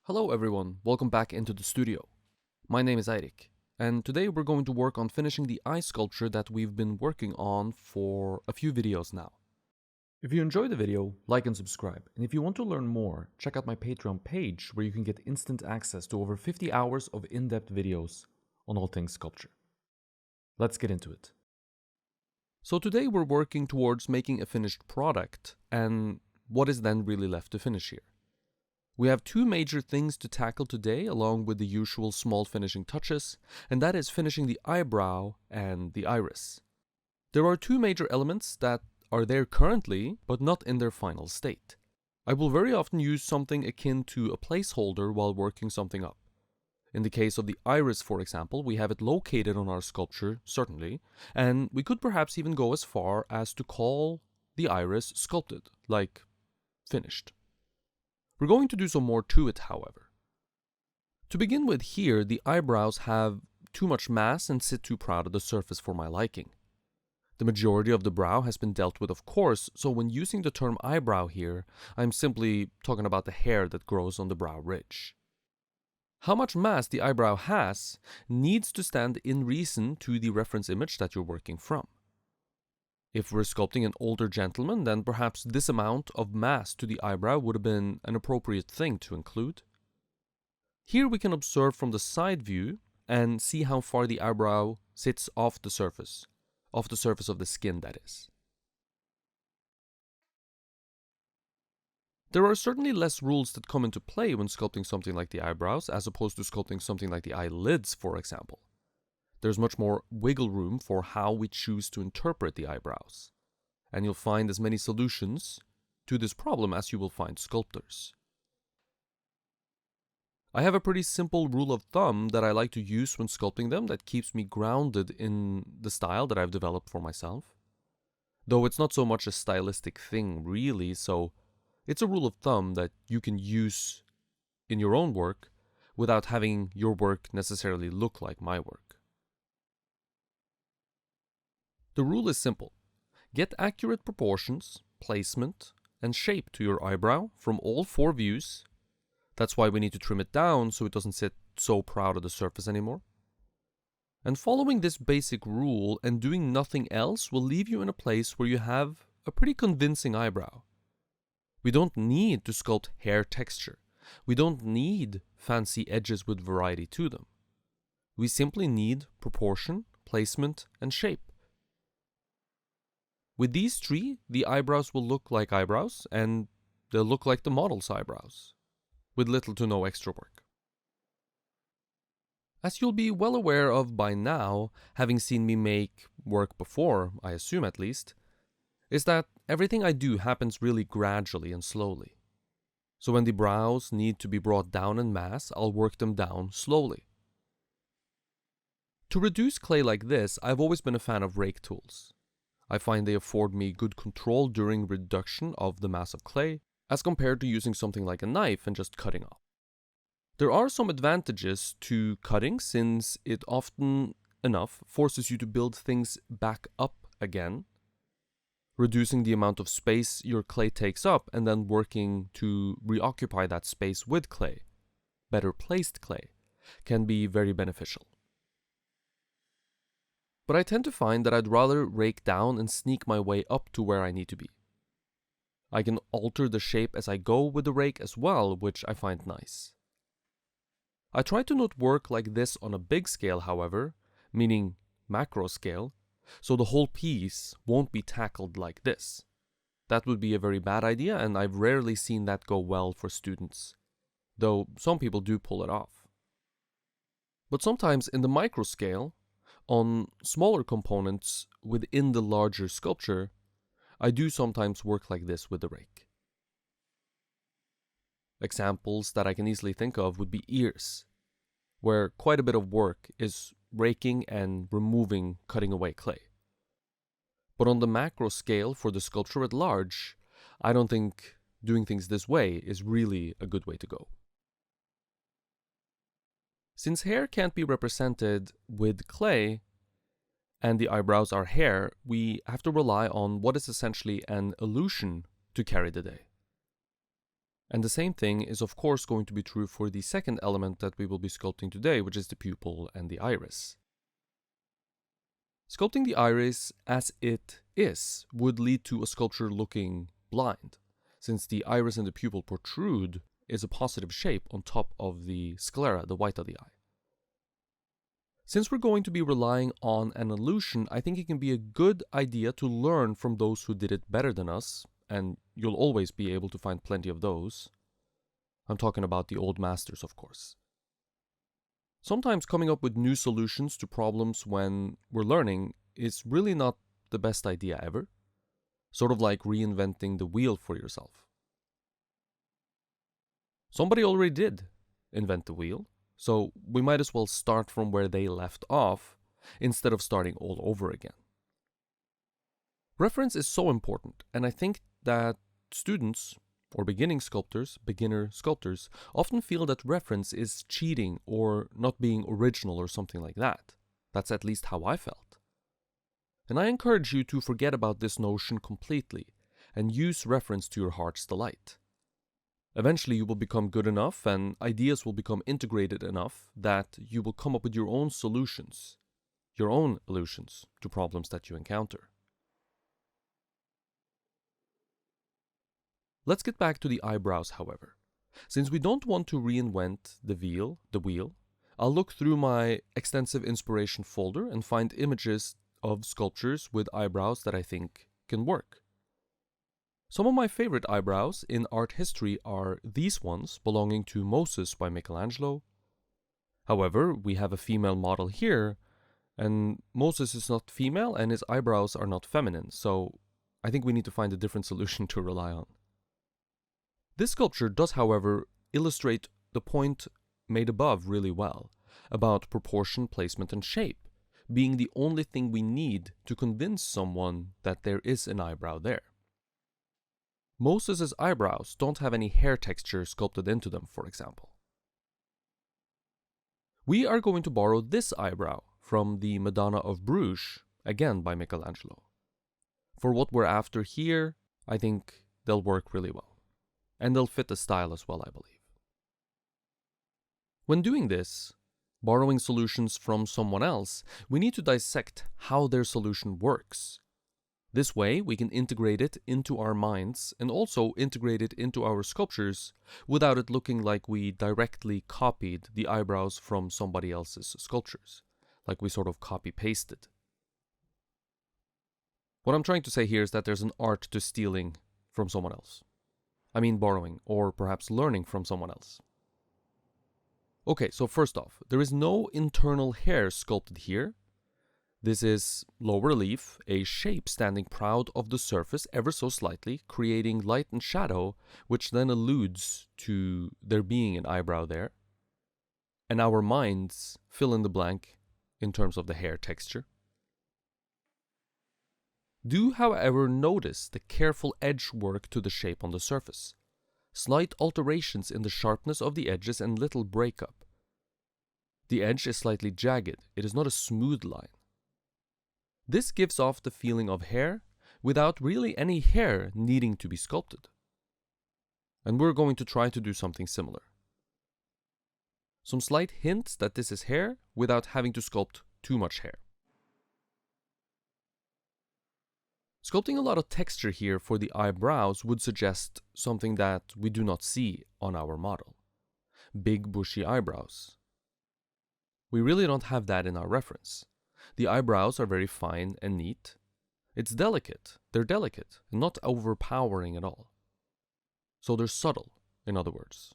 Hello everyone, welcome back into the studio. My name is Eirik, and today we're going to work on finishing the eye sculpture that we've been working on for a few videos now. If you enjoyed the video, like and subscribe, and if you want to learn more, check out my Patreon page where you can get instant access to over 50 hours of in-depth videos on all things sculpture. Let's get into it. So today we're working towards making a finished product, and what is then really left to finish here? We have two major things to tackle today along with the usual small finishing touches, and that is finishing the eyebrow and the iris. There are two major elements that are there currently, but not in their final state. I will very often use something akin to a placeholder while working something up. In the case of the iris, for example, we have it located on our sculpture, certainly, and we could perhaps even go as far as to call the iris sculpted, like finished. We're going to do some more to it, however. To begin with here, the eyebrows have too much mass and sit too proud of the surface for my liking. The majority of the brow has been dealt with, of course, so when using the term eyebrow here, I'm simply talking about the hair that grows on the brow ridge. How much mass the eyebrow has needs to stand in reason to the reference image that you're working from. If we're sculpting an older gentleman, then perhaps this amount of mass to the eyebrow would have been an appropriate thing to include. Here we can observe from the side view and see how far the eyebrow sits off the surface of the skin, that is. There are certainly less rules that come into play when sculpting something like the eyebrows as opposed to sculpting something like the eyelids, for example. There's much more wiggle room for how we choose to interpret the eyebrows, and you'll find as many solutions to this problem as you will find sculptors. I have a pretty simple rule of thumb that I like to use when sculpting them that keeps me grounded in the style that I've developed for myself. Though it's not so much a stylistic thing really, so it's a rule of thumb that you can use in your own work without having your work necessarily look like my work. The rule is simple. Get accurate proportions, placement, and shape to your eyebrow from all four views. That's why we need to trim it down so it doesn't sit so proud of the surface anymore. And following this basic rule and doing nothing else will leave you in a place where you have a pretty convincing eyebrow. We don't need to sculpt hair texture. We don't need fancy edges with variety to them. We simply need proportion, placement, and shape. With these three, the eyebrows will look like eyebrows, and they'll look like the model's eyebrows, with little to no extra work. As you'll be well aware of by now, having seen me make work before, I assume at least, is that everything I do happens really gradually and slowly. So when the brows need to be brought down en masse, I'll work them down slowly. To reduce clay like this, I've always been a fan of rake tools. I find they afford me good control during reduction of the mass of clay, as compared to using something like a knife and just cutting off. There are some advantages to cutting since it often enough forces you to build things back up again, reducing the amount of space your clay takes up and then working to reoccupy that space with clay, better placed clay, can be very beneficial. But I tend to find that I'd rather rake down and sneak my way up to where I need to be. I can alter the shape as I go with the rake as well, which I find nice. I try to not work like this on a big scale, however, meaning macro scale, so the whole piece won't be tackled like this. That would be a very bad idea, and I've rarely seen that go well for students, though some people do pull it off. But sometimes in the micro scale, on smaller components within the larger sculpture, I do sometimes work like this with the rake. Examples that I can easily think of would be ears, where quite a bit of work is raking and removing, cutting away clay. But on the macro scale for the sculpture at large, I don't think doing things this way is really a good way to go. Since hair can't be represented with clay, and the eyebrows are hair, we have to rely on what is essentially an illusion to carry the day. And the same thing is of course going to be true for the second element that we will be sculpting today, which is the pupil and the iris. Sculpting the iris as it is would lead to a sculpture looking blind, since the iris and the pupil protrude is a positive shape on top of the sclera, the white of the eye. Since we're going to be relying on an illusion, I think it can be a good idea to learn from those who did it better than us, and you'll always be able to find plenty of those. I'm talking about the old masters, of course. Sometimes coming up with new solutions to problems when we're learning is really not the best idea ever. Sort of like reinventing the wheel for yourself. Somebody already did invent the wheel, so we might as well start from where they left off instead of starting all over again. Reference is so important, and I think that students or beginner sculptors often feel that reference is cheating or not being original or something like that. That's at least how I felt. And I encourage you to forget about this notion completely and use reference to your heart's delight. Eventually you will become good enough and ideas will become integrated enough that you will come up with your own solutions, your own illusions to problems that you encounter. Let's get back to the eyebrows, however. Since we don't want to reinvent the wheel, I'll look through my extensive inspiration folder and find images of sculptures with eyebrows that I think can work. Some of my favorite eyebrows in art history are these ones belonging to Moses by Michelangelo. However, we have a female model here, and Moses is not female and his eyebrows are not feminine, so I think we need to find a different solution to rely on. This sculpture does, however, illustrate the point made above really well, about proportion, placement, and shape being the only thing we need to convince someone that there is an eyebrow there. Moses' eyebrows don't have any hair texture sculpted into them, for example. We are going to borrow this eyebrow from the Madonna of Bruges, again by Michelangelo. For what we're after here, I think they'll work really well. And they'll fit the style as well, I believe. When doing this, borrowing solutions from someone else, we need to dissect how their solution works. This way, we can integrate it into our minds and also integrate it into our sculptures without it looking like we directly copied the eyebrows from somebody else's sculptures, like we sort of copy-pasted. What I'm trying to say here is that there's an art to stealing from someone else. I mean borrowing, or perhaps learning from someone else. Okay, so first off, there is no internal hair sculpted here. This is low relief, a shape standing proud of the surface ever so slightly, creating light and shadow, which then alludes to there being an eyebrow there. And our minds fill in the blank in terms of the hair texture. Do, however, notice the careful edge work to the shape on the surface. Slight alterations in the sharpness of the edges and little breakup. The edge is slightly jagged, it is not a smooth line. This gives off the feeling of hair without really any hair needing to be sculpted. And we're going to try to do something similar. Some slight hints that this is hair without having to sculpt too much hair. Sculpting a lot of texture here for the eyebrows would suggest something that we do not see on our model. Big bushy eyebrows. We really don't have that in our reference. The eyebrows are very fine and neat. It's delicate. They're delicate and not overpowering at all. So they're subtle, in other words.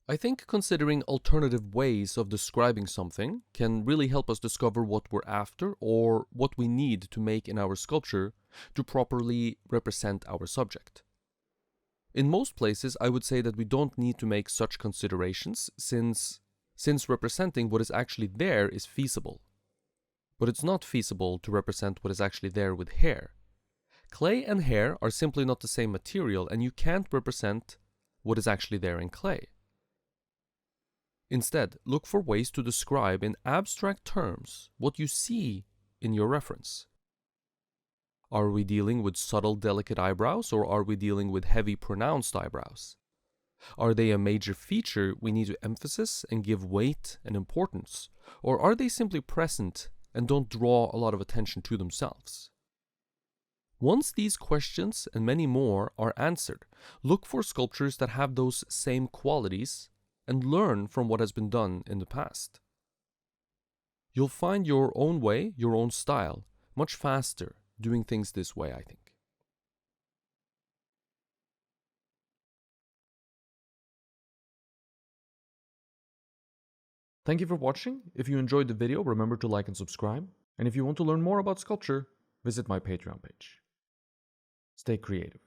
I think considering alternative ways of describing something can really help us discover what we're after or what we need to make in our sculpture to properly represent our subject. In most places, I would say that we don't need to make such considerations since representing what is actually there is feasible. But it's not feasible to represent what is actually there with hair. Clay and hair are simply not the same material, and you can't represent what is actually there in clay. Instead, look for ways to describe in abstract terms what you see in your reference. Are we dealing with subtle, delicate eyebrows, or are we dealing with heavy, pronounced eyebrows? Are they a major feature we need to emphasize and give weight and importance, or are they simply present and don't draw a lot of attention to themselves? Once these questions and many more are answered, look for sculptures that have those same qualities and learn from what has been done in the past. You'll find your own way, your own style, much faster doing things this way, I think. Thank you for watching. If you enjoyed the video, remember to like and subscribe. And if you want to learn more about sculpture, visit my Patreon page. Stay creative.